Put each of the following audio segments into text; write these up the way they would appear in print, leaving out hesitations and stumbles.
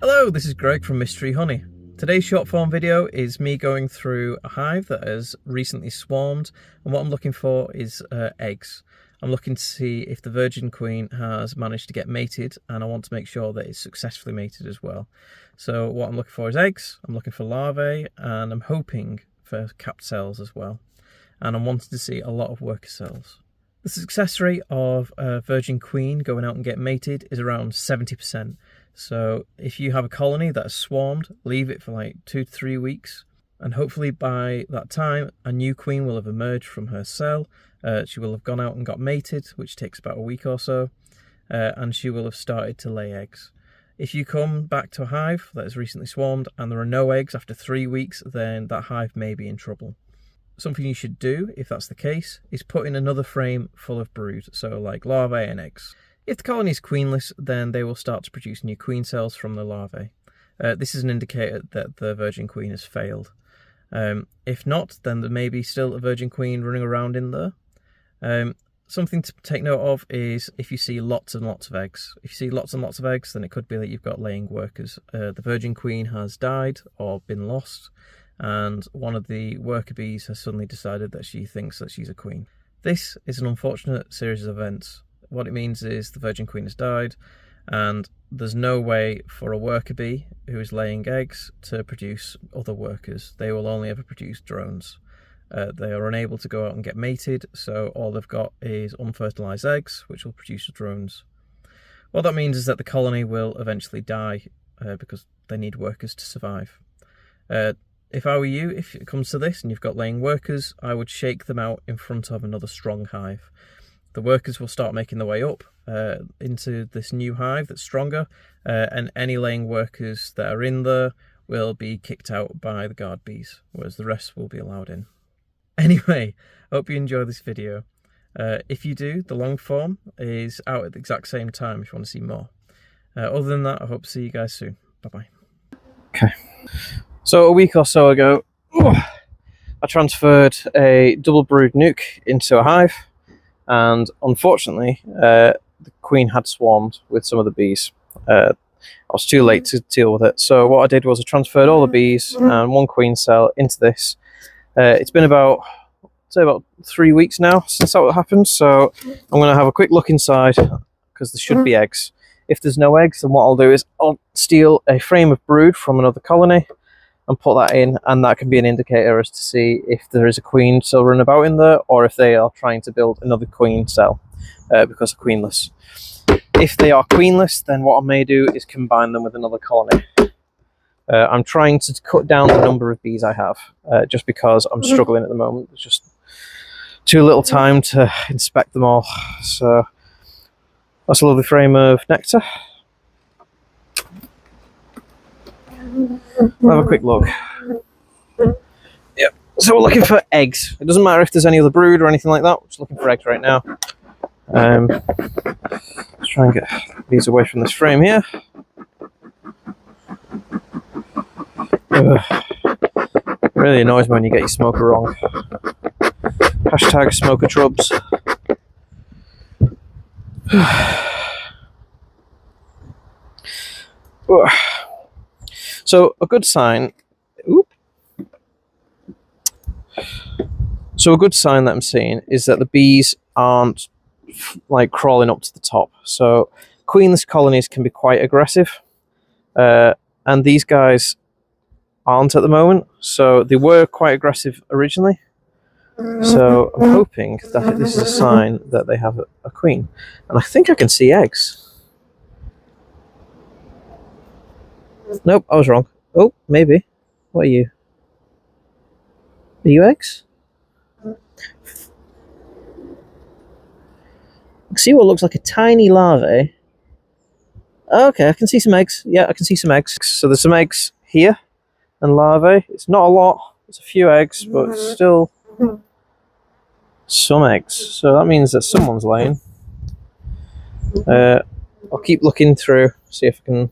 Hello, this is Greg from Mystery Honey. Today's short form video is me going through a hive that has recently swarmed, and what I'm looking for is eggs. I'm looking to see if the virgin queen has managed to get mated, and I want to make sure that it's successfully mated as well. So what I'm looking for is eggs, I'm looking for larvae, and I'm hoping for capped cells as well. And I'm wanting to see a lot of worker cells. The success rate of a virgin queen going out and getting mated is around 70%. So if you have a colony that has swarmed, leave it for like 2 to 3 weeks, and hopefully by that time a new queen will have emerged from her cell. She will have gone out and got mated, which takes about a week or so, and she will have started to lay eggs. If you come back to a hive that has recently swarmed and there are no eggs after 3 weeks, then that hive may be in trouble. Something you should do, if that's the case, is put in another frame full of brood, so like larvae and eggs. If the colony is queenless, then they will start to produce new queen cells from the larvae. This is an indicator that the virgin queen has failed. If not, then there may be still a virgin queen running around in there. Something to take note of is if you see lots and lots of eggs. If you see lots and lots of eggs, then it could be that you've got laying workers. The virgin queen has died or been lost, and one of the worker bees has suddenly decided that she thinks that she's a queen. This is an unfortunate series of events. What it means is the virgin queen has died, and there's no way for a worker bee who is laying eggs to produce other workers. They will only ever produce drones. They are unable to go out and get mated, so all they've got is unfertilized eggs, which will produce drones. What that means is that the colony will eventually die because they need workers to survive. If I were you, if it comes to this and you've got laying workers, I would shake them out in front of another strong hive. The workers will start making their way up into this new hive that's stronger, and any laying workers that are in there will be kicked out by the guard bees, whereas the rest will be allowed in. Anyway, I hope you enjoy this video. If you do, the long form is out at the exact same time if you want to see more. Other than that, I hope to see you guys soon. Bye-bye. Okay, so a week or so ago, I transferred a double brood nuke into a hive. And unfortunately, the queen had swarmed with some of the bees. I was too late to deal with it. So what I did was I transferred all the bees and one queen cell into this. It's been about 3 weeks now since that happened. So I'm going to have a quick look inside because there should be eggs. If there's no eggs, then what I'll do is I'll steal a frame of brood from another colony and put that in, and that can be an indicator as to see if there is a queen still running about in there, or if they are trying to build another queen cell because they're queenless. If they are queenless, then what I may do is combine them with another colony. I'm trying to cut down the number of bees I have, just because I'm struggling at the moment. There's just too little time to inspect them all. So that's a lovely frame of nectar. We'll have a quick look. Yep. So we're looking for eggs. It doesn't matter if there's any other brood or anything like that. We're just looking for eggs right now. Let's try and get these away from this frame here. Really annoys me when you get your smoker wrong. Hashtag smoker trubs. So a good sign. So a good sign that I'm seeing is that the bees aren't like crawling up to the top. So queenless colonies can be quite aggressive, and these guys aren't at the moment. So they were quite aggressive originally. So I'm hoping that this is a sign that they have a queen, and I think I can see eggs. Nope, I was wrong. Oh, maybe. What are you? Are you eggs? I can see what looks like a tiny larvae. Okay, I can see some eggs. Yeah, I can see some eggs. So there's some eggs here and larvae. It's not a lot. It's a few eggs, but it's still some eggs. So that means that someone's laying. I'll keep looking through, see if I can.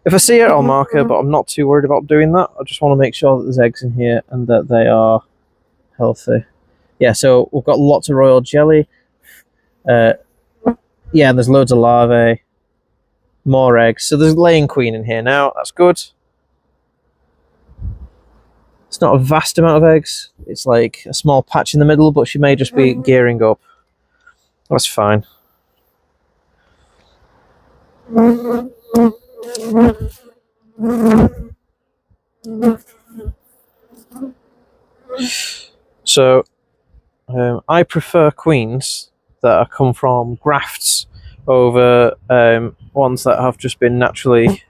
If I see it, I'll mark her, but I'm not too worried about doing that. I just want to make sure that there's eggs in here and that they are healthy. Yeah, so we've got lots of royal jelly. Yeah, there's loads of larvae. More eggs. So there's a laying queen in here now. That's good. It's not a vast amount of eggs. It's like a small patch in the middle, but she may just be gearing up. That's fine. So I prefer queens that come from grafts over ones that have just been naturally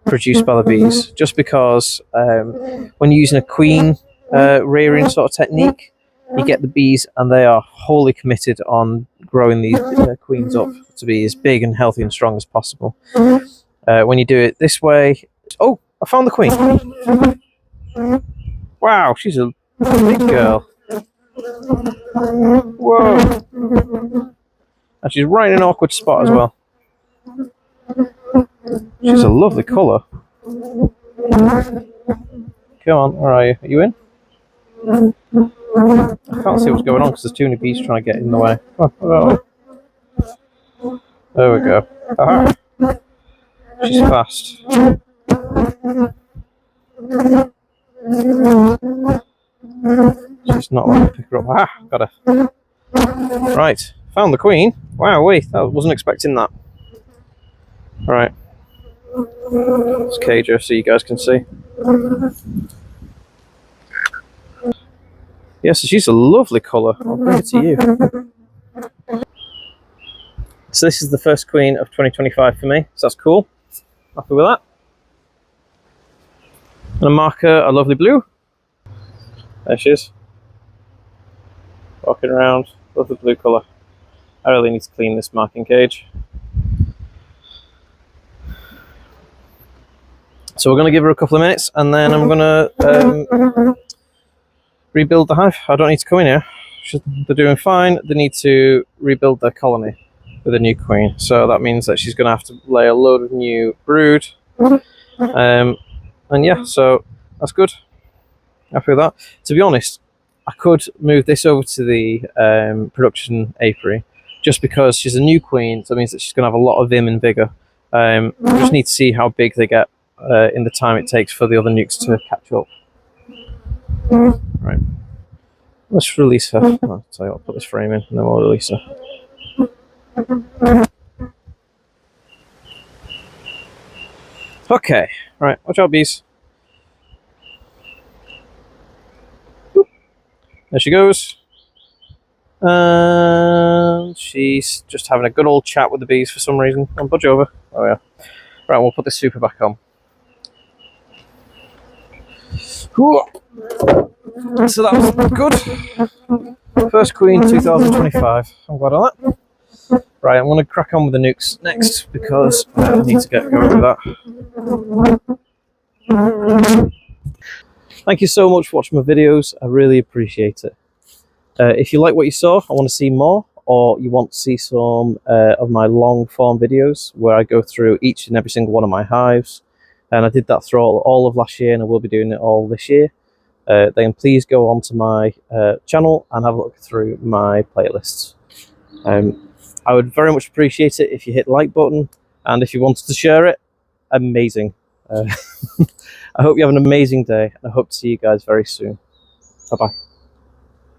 produced by the bees, just because when you're using a queen rearing sort of technique, you get the bees and they are wholly committed on growing these queens up to be as big and healthy and strong as possible. When you do it this way, oh, I found the queen. Wow, she's a big girl. Whoa. And she's right in an awkward spot as well. She's a lovely colour. Come on, where are you? Are you in? I can't see what's going on because there's too many bees trying to get in the way. Oh. There we go. Aha. She's fast. She's not letting me pick her up. Ah, got her. Right, found the queen. Wow, wait, I wasn't expecting that. Right. Let's cage her so you guys can see. Yes, so she's a lovely colour. I'll bring it to you. So this is the first queen of 2025 for me, so that's cool. Happy with that. And a marker, a lovely blue. There she is. Walking around, lovely blue colour. I really need to clean this marking cage. So we're going to give her a couple of minutes and then I'm going to rebuild the hive. I don't need to come in here. They're doing fine. They need to rebuild their colony with a new queen. So that means that she's going to have to lay a load of new brood. And yeah, so that's good. Happy with that. To be honest, I could move this over to the production apiary just because she's a new queen. So that means that she's going to have a lot of vim and vigour. We just need to see how big they get in the time it takes for the other nukes to catch up. Right. Let's release her. I'll tell you what, I'll put this frame in and then we'll release her. Okay, right, watch out bees. There she goes. And she's just having a good old chat with the bees for some reason. I'll budge over. Oh yeah. Right, we'll put this super back on. So that was good. First queen 2025. I'm glad of that. Right, I'm going to crack on with the nukes next because I need to get going with that. Thank you so much for watching my videos. I really appreciate it. If you like what you saw, I want to see more, or you want to see some of my long form videos where I go through each and every single one of my hives, and I did that through all of last year and I will be doing it all this year, then please go onto my channel and have a look through my playlists. I would very much appreciate it if you hit the like button, and if you wanted to share it, amazing. I hope you have an amazing day, and I hope to see you guys very soon. Bye bye.